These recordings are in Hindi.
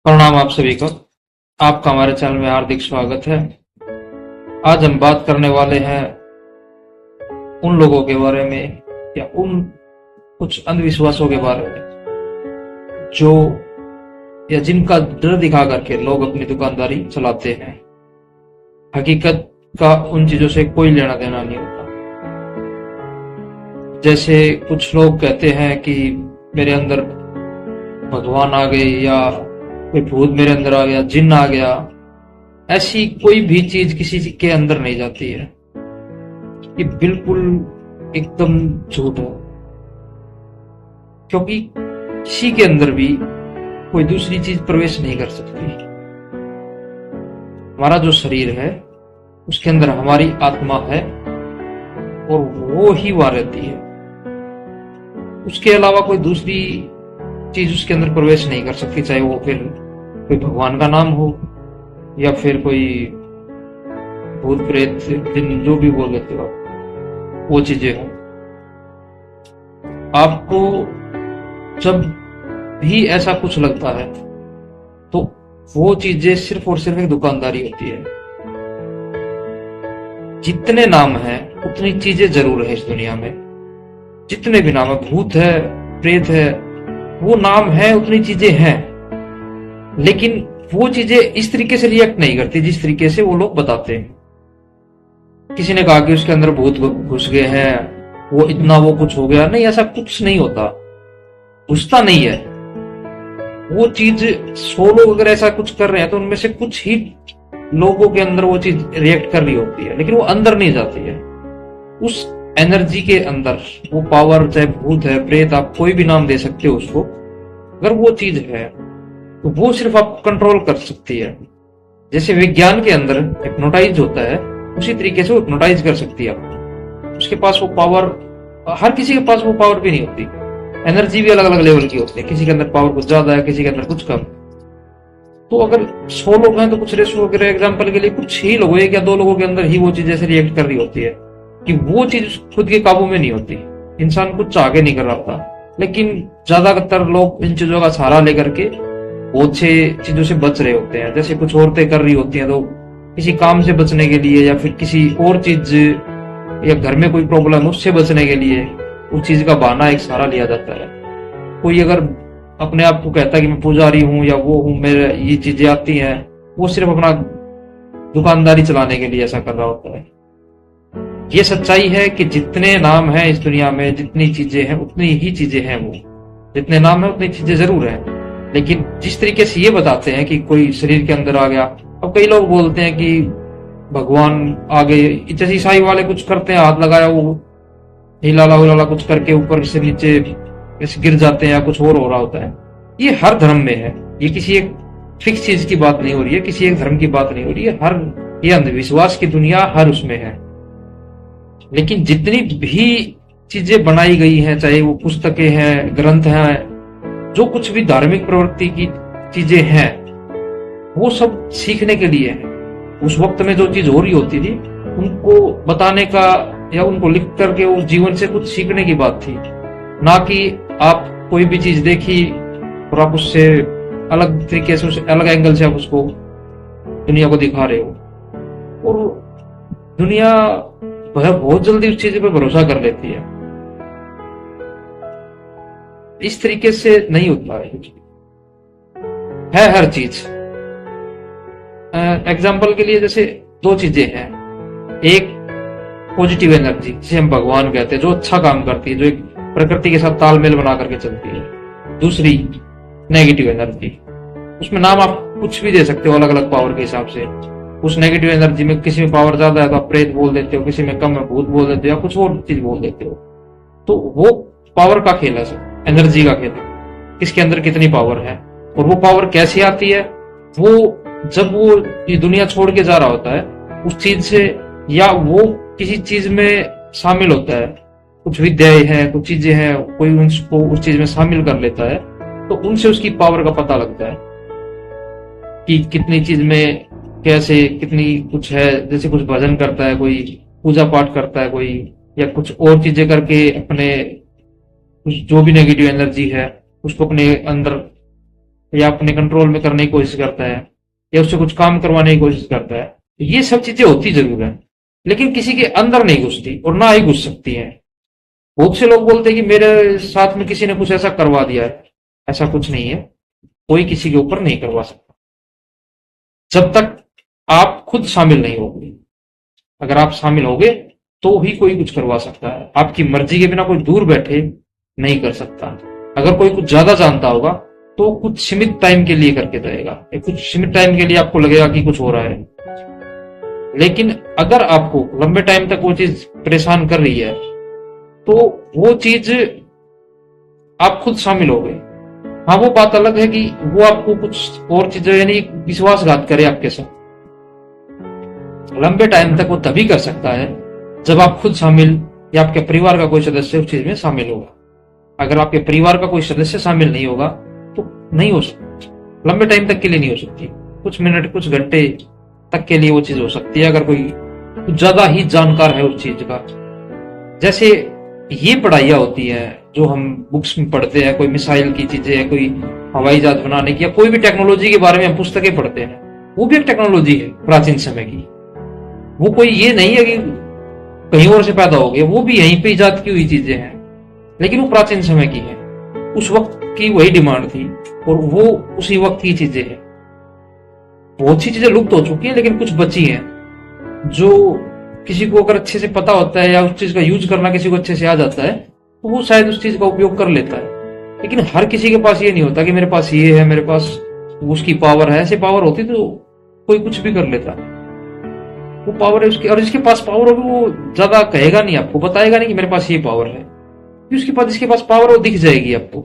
प्रणाम आप सभी को। आपका हमारे चैनल में हार्दिक स्वागत है। आज हम बात करने वाले हैं उन लोगों के बारे में या उन कुछ अंधविश्वासों के बारे में जो या जिनका डर दिखा करके लोग अपनी दुकानदारी चलाते हैं। हकीकत का उन चीजों से कोई लेना देना नहीं होता। जैसे कुछ लोग कहते हैं कि मेरे अंदर भगवान आ गए या कोई भूत मेरे अंदर आ गया, जिन्न आ गया। ऐसी कोई भी चीज किसी के अंदर नहीं जाती है। ये बिल्कुल एकदम झूठ है, क्योंकि किसी के अंदर भी कोई दूसरी चीज प्रवेश नहीं कर सकती। हमारा जो शरीर है उसके अंदर हमारी आत्मा है और वो ही वहां रहती है। उसके अलावा कोई दूसरी चीज उसके अंदर प्रवेश नहीं कर सकती, चाहे वो फिर कोई भगवान का नाम हो या फिर कोई भूत प्रेत जिन जो भी बोल देते हो वो चीजें हो। आपको जब भी ऐसा कुछ लगता है तो वो चीजें सिर्फ और सिर्फ एक दुकानदारी होती है। जितने नाम हैं उतनी चीजें जरूर है इस दुनिया में। जितने भी नाम है, भूत है, प्रेत है, वो नाम है, उतनी चीजें हैं, लेकिन वो चीजें इस तरीके से रिएक्ट नहीं करती जिस तरीके से वो लोग बताते हैं। किसी ने कहा कि उसके अंदर भूत घुस गए हैं, वो इतना वो कुछ हो गया। नहीं, ऐसा कुछ नहीं होता, घुसता नहीं है। वो चीज 100 लोग अगर ऐसा कुछ कर रहे हैं तो उनमें से कुछ ही लोगों के अंदर वो चीज रिएक्ट कर रही होती है, लेकिन वो अंदर नहीं जाती है। उस एनर्जी के अंदर वो पावर, चाहे भूत है, प्रेत, आप कोई भी नाम दे सकते हो उसको, अगर वो चीज है तो वो सिर्फ आप कंट्रोल कर सकती है। जैसे विज्ञान के अंदर हिप्नोटाइज होता है, उसी तरीके से वो हिप्नोटाइज कर सकती है आपको। उसके पास वो पावर, हर किसी के पास वो पावर भी नहीं होती। एनर्जी भी अलग अलग लेवल की होती है, किसी के अंदर पावर कुछ ज्यादा है, किसी के अंदर कुछ कम। तो अगर 100 लोग हैं तो कुछ रेशो वगैरह एग्जाम्पल के लिए कुछ ही लोग, 1 या 2 लोगों के अंदर ही वो चीज ऐसे रिएक्ट कर रही होती है कि वो चीज खुद के काबू में नहीं होती। इंसान कुछ चाह के नहीं कर रहा होता, लेकिन ज्यादातर लोग इन चीजों का सहारा लेकर के बहुत से चीजों से बच रहे होते हैं। जैसे कुछ औरतें कर रही होती हैं तो किसी काम से बचने के लिए या फिर किसी और चीज या घर में कोई प्रॉब्लम उससे बचने के लिए उस चीज का बहाना, एक सहारा लिया जाता है। कोई अगर अपने आप को कहता है कि मैं पुजारी हूं या वो हूं, मेरे ये चीजें आती हैं, वो सिर्फ अपना दुकानदारी चलाने के लिए ऐसा कर रहा होता है। ये सच्चाई है कि जितने नाम हैं इस दुनिया में, जितनी चीजें हैं उतनी ही चीजें हैं। वो जितने नाम हैं उतनी चीजें जरूर हैं, लेकिन जिस तरीके से ये बताते हैं कि कोई शरीर के अंदर आ गया। अब कई लोग बोलते हैं कि भगवान आ गए, जैसे ईसाई वाले कुछ करते हैं, हाथ लगाया, वो हिलाला उलाला कुछ करके ऊपर से नीचे ऐसे गिर जाते हैं या कुछ और हो रहा होता है। ये हर धर्म में है। ये किसी एक फिक्स चीज की बात नहीं हो रही है, किसी एक धर्म की बात नहीं हो रही है। ये अंधविश्वास की दुनिया हर उसमें है। लेकिन जितनी भी चीजें बनाई गई हैं, चाहे वो पुस्तकें हैं, ग्रंथ हैं, जो कुछ भी धार्मिक प्रवृत्ति की चीजें हैं, वो सब सीखने के लिए है। उस वक्त में जो चीज हो रही होती थी उनको बताने का या उनको लिख करके उस जीवन से कुछ सीखने की बात थी, ना कि आप कोई भी चीज देखी और आप उससे अलग तरीके से, उस अलग एंगल से आप उसको दुनिया को दिखा रहे हो। और दुनिया बहुत जल्दी उस चीज पे भरोसा कर लेती है। इस तरीके से नहीं होता है हर चीज। एग्जाम्पल के लिए जैसे 2 चीजें हैं। एक पॉजिटिव एनर्जी, जिसे हम भगवान कहते हैं, जो अच्छा काम करती है, जो एक प्रकृति के साथ तालमेल बना करके चलती है। दूसरी नेगेटिव एनर्जी, उसमें नाम आप कुछ भी दे सकते हो अलग अलग पावर के हिसाब से। उस नेगेटिव एनर्जी में किसी में पावर ज्यादा है तो आप प्रेत बोल देते हो, किसी में कम है भूत बोल देते हो, या कुछ और चीज बोल देते हो। तो वो पावर का खेल है, एनर्जी का खेल है, किसके अंदर कितनी पावर है। और वो पावर कैसे आती है, वो जब वो ये दुनिया छोड़ के जा रहा होता है उस चीज से, या वो किसी चीज में शामिल होता है, कुछ विद्याएं हैं, कुछ चीजें हैं, कोई उसको उस चीज में शामिल कर लेता है, तो उनसे उसकी पावर का पता लगता है कि कितनी चीज में कैसे कितनी कुछ है। जैसे कुछ भजन करता है, कोई पूजा पाठ करता है कोई, या कुछ और चीजें करके अपने जो भी नेगेटिव एनर्जी है उसको अपने अंदर या अपने कंट्रोल में करने की कोशिश करता है, या उससे कुछ काम करवाने की कोशिश करता है। तो ये सब चीजें होती जरूर है, लेकिन किसी के अंदर नहीं घुसती और ना ही घुस सकती है। बहुत से लोग बोलते हैं कि मेरे साथ में किसी ने कुछ ऐसा करवा दिया है। ऐसा कुछ नहीं है, कोई किसी के ऊपर नहीं करवा सकता जब तक आप खुद शामिल नहीं होगे। अगर आप शामिल होगे तो ही कोई कुछ करवा सकता है। आपकी मर्जी के बिना कोई दूर बैठे नहीं कर सकता। अगर कोई कुछ ज्यादा जानता होगा तो कुछ सीमित टाइम के लिए करके देगा, कुछ सीमित टाइम के लिए आपको लगेगा कि कुछ हो रहा है, लेकिन अगर आपको लंबे टाइम तक वो चीज परेशान कर रही है तो वो चीज आप खुद शामिल हो गए। हाँ, वो बात अलग है कि वो आपको कुछ और चीजें यानी विश्वासघात करे आपके साथ। लंबे टाइम तक वो तभी कर सकता है जब आप खुद शामिल या आपके परिवार का कोई सदस्य उस चीज में शामिल होगा। अगर आपके परिवार का कोई सदस्य शामिल नहीं होगा तो नहीं हो सकती, लंबे टाइम तक के लिए नहीं हो सकती। कुछ मिनट, कुछ घंटे तक के लिए वो चीज हो सकती है अगर कोई कुछ ज्यादा ही जानकार है उस चीज का। जैसे ये पढ़ाइयाँ होती है जो हम बुक्स में पढ़ते हैं, कोई मिसाइल की चीजें है, कोई हवाई जहाज बनाने की, या कोई भी टेक्नोलॉजी के बारे में हम पुस्तकें पढ़ते हैं, वो भी एक टेक्नोलॉजी है प्राचीन समय की। वो कोई ये नहीं है कि कहीं और से पैदा हो गया, वो भी यहीं पे इजाद की हुई चीजें हैं, लेकिन वो प्राचीन समय की है। उस वक्त की वही डिमांड थी और वो उसी वक्त की चीजें हैं। बहुत सी चीजें लुप्त हो चुकी हैं, लेकिन कुछ बची हैं जो किसी को अगर अच्छे से पता होता है या उस चीज का यूज करना किसी को अच्छे से आ जाता है तो वो शायद उस चीज का उपयोग कर लेता है। लेकिन हर किसी के पास ये नहीं होता कि मेरे पास ये है, मेरे पास उसकी पावर है। ऐसी पावर होती तो कोई कुछ भी कर लेता। वो पावर है उसकी, और जिसके पास पावर होगी वो ज्यादा कहेगा नहीं, आपको बताएगा नहीं कि मेरे पास ये पावर है। उसके पास जिसके पास पावर वो दिख जाएगी आपको।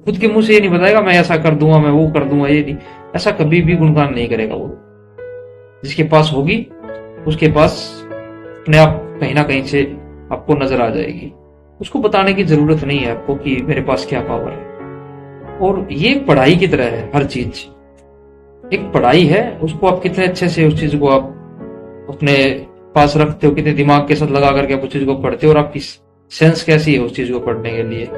खुद के मुंह से ये नहीं बताएगा मैं ऐसा कर दूंगा, मैं वो कर दूंगा, ये नहीं, ऐसा कभी भी गुणगान नहीं करेगा वो। जिसके पास होगी उसके पास अपने आप कहीं ना कहीं से आपको नजर आ जाएगी। उसको बताने की जरूरत नहीं है आपको कि मेरे पास क्या पावर है। और ये पढ़ाई की तरह है, हर चीज एक पढ़ाई है। उसको आप कितने अच्छे से उस चीज को आप अपने पास रखते हो, कितने दिमाग के साथ लगा करके आप उस चीज को पढ़ते हो, और आपकी सेंस कैसी है उस चीज को पढ़ने के लिए।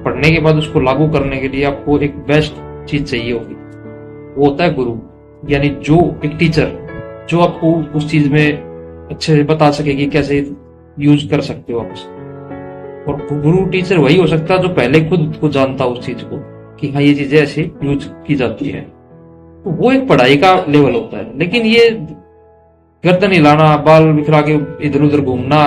पढ़ने के बाद उसको लागू करने के लिए आपको एक बेस्ट चीज चाहिए होगी, वो होता है गुरु, यानी जो एक टीचर जो आपको उस चीज में अच्छे से बता सके कि कैसे यूज कर सकते हो आप उसे। और गुरु टीचर वही हो सकता है जो पहले खुद को जानता उस चीज को कि हाँ ये चीजें ऐसे यूज की जाती है। तो वो एक पढ़ाई का लेवल होता है। लेकिन ये गर्दन हिलाना, बाल बिखरा के इधर उधर घूमना,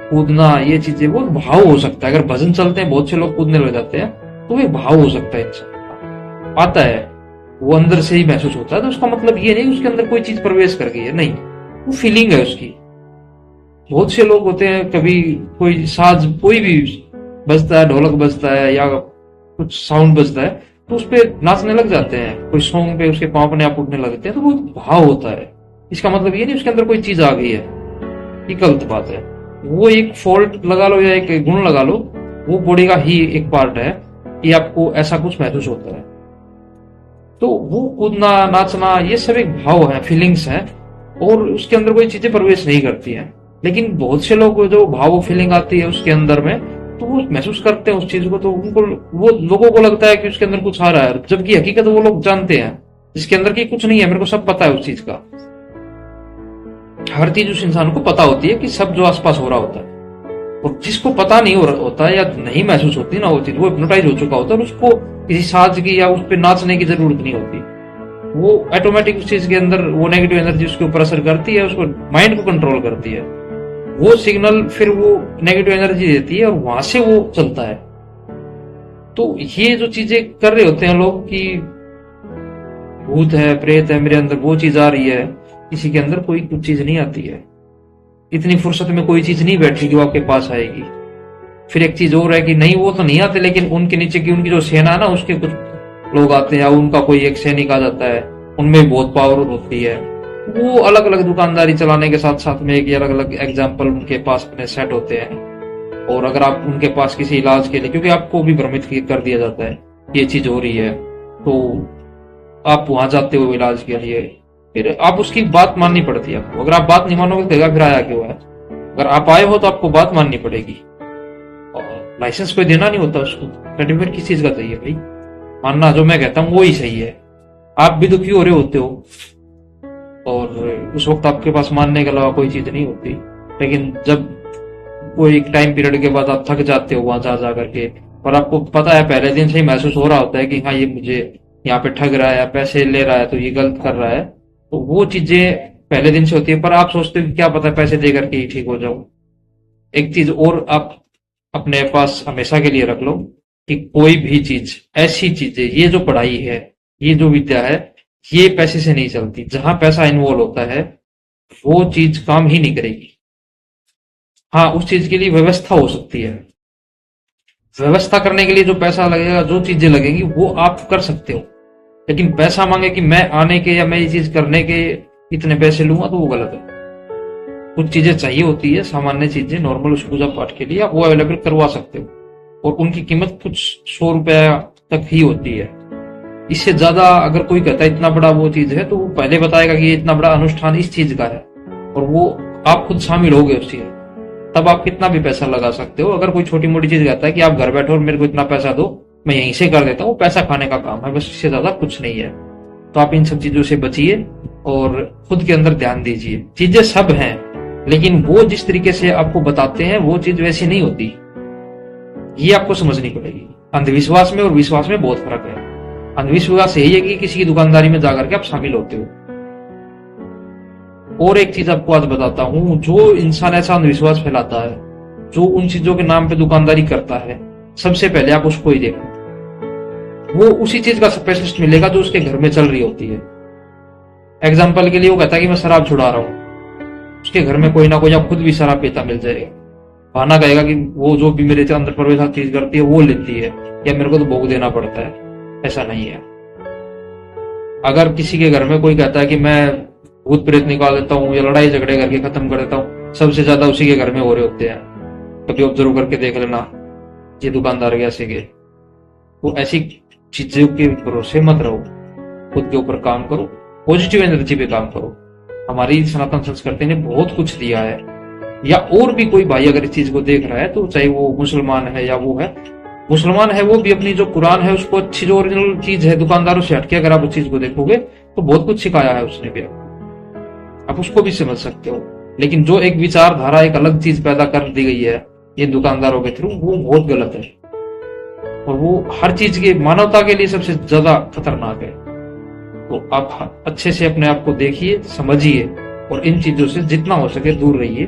कूदना, ये चीजें वो भाव हो सकता है। अगर भजन चलते हैं बहुत से लोग कूदने लग जाते हैं तो वो भाव हो सकता है, इंसान आता है, वो अंदर से ही महसूस होता है। तो उसका मतलब ये नहीं उसके अंदर कोई चीज प्रवेश कर गई है, नहीं, वो फीलिंग है उसकी। बहुत से लोग होते हैं, कभी कोई साज कोई भी बजता है, ढोलक बजता है या कुछ साउंड बजता है तो उस पर नाचने लग जाते हैं। कोई सॉन्ग पे उसके पांव अपने आप उठने लगते हैं, तो वो भाव होता है। इसका मतलब ये नहीं उसके अंदर कोई चीज आ गई है, ये गलत बात है। वो एक फॉल्ट लगा लो या एक गुण लगा लो, वो बॉडी का ही एक पार्ट है कि आपको ऐसा कुछ महसूस होता है। तो वो कूदना, नाचना, ये सब एक भाव है, फीलिंग्स है, और उसके अंदर कोई चीजें प्रवेश नहीं करती हैं। लेकिन बहुत से लोग जो भाव फीलिंग आती है उसके अंदर में, तो वो महसूस करते हैं उस चीज को, तो उनको वो लोगों को लगता है कि उसके अंदर कुछ आ रहा है, जबकि हकीकत वो लोग जानते हैं जिसके अंदर की कुछ नहीं है। मेरे को सब पता है उस चीज का, हर चीज उस इंसान को पता होती है कि सब जो आसपास हो रहा होता है। और जिसको पता नहीं होता है या नहीं महसूस होती ना वो चीज, वो हिप्नोटाइज हो चुका होता है और उसको किसी साज की या उस पर नाचने की जरूरत नहीं होती। वो ऑटोमेटिक उस चीज के अंदर वो नेगेटिव एनर्जी उसके ऊपर असर करती है, उसको माइंड को कंट्रोल करती है। वो सिग्नल फिर वो नेगेटिव एनर्जी देती है और वहां से वो चलता है। तो ये जो चीजें कर रहे होते हैं लोग कि भूत है, प्रेत है मेरे अंदर, वो चीज आ रही है, किसी के अंदर कोई कुछ चीज नहीं आती है। इतनी फुर्सत में कोई चीज नहीं बैठी जो आपके पास आएगी। फिर एक चीज और है कि नहीं वो तो नहीं आते, लेकिन उनके नीचे की उनकी जो सेना है ना, उसके कुछ लोग आते हैं, उनका कोई एक सैनिक आ जाता है, उनमें बहुत पावर होती है। वो अलग अलग दुकानदारी चलाने के साथ साथ में एक अलग अलग एग्जाम्पल उनके पास अपने सेट होते हैं। और अगर आप उनके पास किसी इलाज के लिए, क्योंकि आपको भी भ्रमित कर दिया जाता है ये चीज हो रही है, तो आप वहां जाते हो इलाज के लिए, फिर आप उसकी बात माननी पड़ती है आपको। अगर आप बात नहीं मानोगे तो फिर आया क्यों है? अगर आप आए हो तो आपको बात माननी पड़ेगी। और लाइसेंस कोई देना नहीं होता उसको, सर्टिफिकेट किस चीज का चाहिए भाई? मानना जो मैं कहता हूँ वो ही सही है। आप भी दुखी हो रहे होते हो, और उस वक्त आपके पास मानने के अलावा कोई चीज नहीं होती। लेकिन जब कोई एक टाइम पीरियड के बाद आप थक जाते हो वहां जा करके, और आपको पता है पहले दिन से ही महसूस हो रहा होता है कि हाँ ये मुझे यहाँ पे ठग रहा है या पैसे ले रहा है तो ये गलत कर रहा है, तो वो चीजें पहले दिन से होती है। पर आप सोचते हो कि क्या पता पैसे दे करके ही ठीक हो जाऊं। एक चीज और आप अपने पास हमेशा के लिए रख लो कि कोई भी चीज, ऐसी चीजें, ये जो पढ़ाई है, ये जो विद्या है, ये पैसे से नहीं चलती। जहां पैसा इन्वॉल्व होता है वो चीज काम ही नहीं करेगी। हाँ, उस चीज के लिए व्यवस्था हो सकती है। व्यवस्था करने के लिए जो पैसा लगेगा, जो चीजें लगेंगी, वो आप कर सकते हो। लेकिन पैसा मांगे कि मैं आने के या मैं ये चीज करने के इतने पैसे लूंगा, तो वो गलत है। कुछ चीजें चाहिए होती है, सामान्य चीजें, नॉर्मल उस पूजा पाठ के लिए आप वो अवेलेबल करवा सकते हो, और उनकी कीमत कुछ 100 रुपया तक ही होती है। इससे ज्यादा अगर कोई कहता है इतना बड़ा वो चीज है, तो वो पहले बताएगा कि ये इतना बड़ा अनुष्ठान इस चीज का है, और वो आप खुद शामिल होगे उस चीज, तब आप कितना भी पैसा लगा सकते हो। अगर कोई छोटी मोटी चीज कहता है कि आप घर बैठो और मेरे को इतना पैसा दो, मैं यहीं से कर देता हूँ, पैसा खाने का काम है, बस इससे ज्यादा कुछ नहीं है। तो आप इन सब चीजों से बचिए और खुद के अंदर ध्यान दीजिए। चीजें सब हैं, लेकिन वो जिस तरीके से आपको बताते हैं वो चीज वैसी नहीं होती, ये आपको समझनी पड़ेगी। अंधविश्वास में और विश्वास में बहुत फर्क है। अंधविश्वास यही है कि किसी की दुकानदारी में जाकर के आप शामिल होते हो। और एक चीज आपको आज बताता हूं, जो इंसान ऐसा अंधविश्वास फैलाता है, जो उन चीजों के नाम पे दुकानदारी करता है, सबसे पहले आप उसको ही देखो। वो उसी चीज का स्पेशलिस्ट मिलेगा जो उसके घर में चल रही होती है। एग्जाम्पल के लिए वो कहता है कि मैं शराब छुड़ा रहा हूं, उसके घर में कोई ना कोई, आप खुद भी शराब पीता मिल जाएगा। बहाना कहेगा कि वो जो भी मेरे अंदर प्रवेश चीज करती है वो लेती है, या मेरे को तो भोग देना पड़ता है। ऐसा नहीं है। अगर किसी के घर में कोई कहता है कि मैं भूत प्रेत निकाल देता हूँ या लड़ाई झगड़े करके खत्म कर देता हूँ, सबसे ज्यादा उसी के घर में हो रहे होते हैं। कभी ऑब्जर्व करके देख लेना, ये दुकानदार कैसे गए। तो ऐसी चीजों के भरोसे मत रहो, खुद के ऊपर काम करो, पॉजिटिव एनर्जी पे काम करो। हमारी सनातन संस्कृति ने बहुत कुछ दिया है। या और भी कोई भाई अगर इस चीज को देख रहा है, तो चाहे वो मुसलमान है या वो है, मुसलमान है वो भी अपनी जो कुरान है उसको, अच्छी जो ओरिजिनल चीज है दुकानदारों से हटके अगर आप उस चीज को देखोगे तो बहुत कुछ सिखाया है उसने भी, आप उसको भी समझ सकते हो। लेकिन जो एक विचारधारा, एक अलग चीज पैदा कर दी गई है ये दुकानदारों के थ्रू, वो बहुत गलत है, और वो हर चीज के, मानवता के लिए सबसे ज्यादा खतरनाक है। तो आप अच्छे से अपने आप को देखिए, समझिए, और इन चीजों से जितना हो सके दूर रहिए।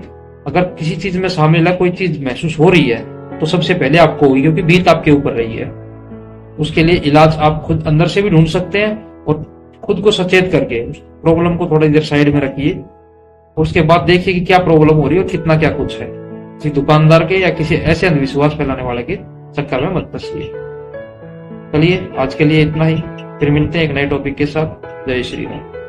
अगर किसी चीज में शामिल है, कोई चीज महसूस हो रही है, तो सबसे पहले आपको होगी, क्योंकि बीत आपके ऊपर रही है। उसके लिए इलाज आप खुद अंदर से भी ढूंढ सकते हैं, और खुद को सचेत करके उस प्रॉब्लम को थोड़ी देर साइड में रखिए, उसके बाद देखिए कि क्या प्रॉब्लम हो रही है और कितना क्या कुछ है। किसी दुकानदार के या किसी ऐसे अंधविश्वास फैलाने वाले के चक्कर में मत फंसिए। चलिए, आज के लिए इतना ही, फिर मिलते हैं एक नए टॉपिक के साथ। जय श्री राम।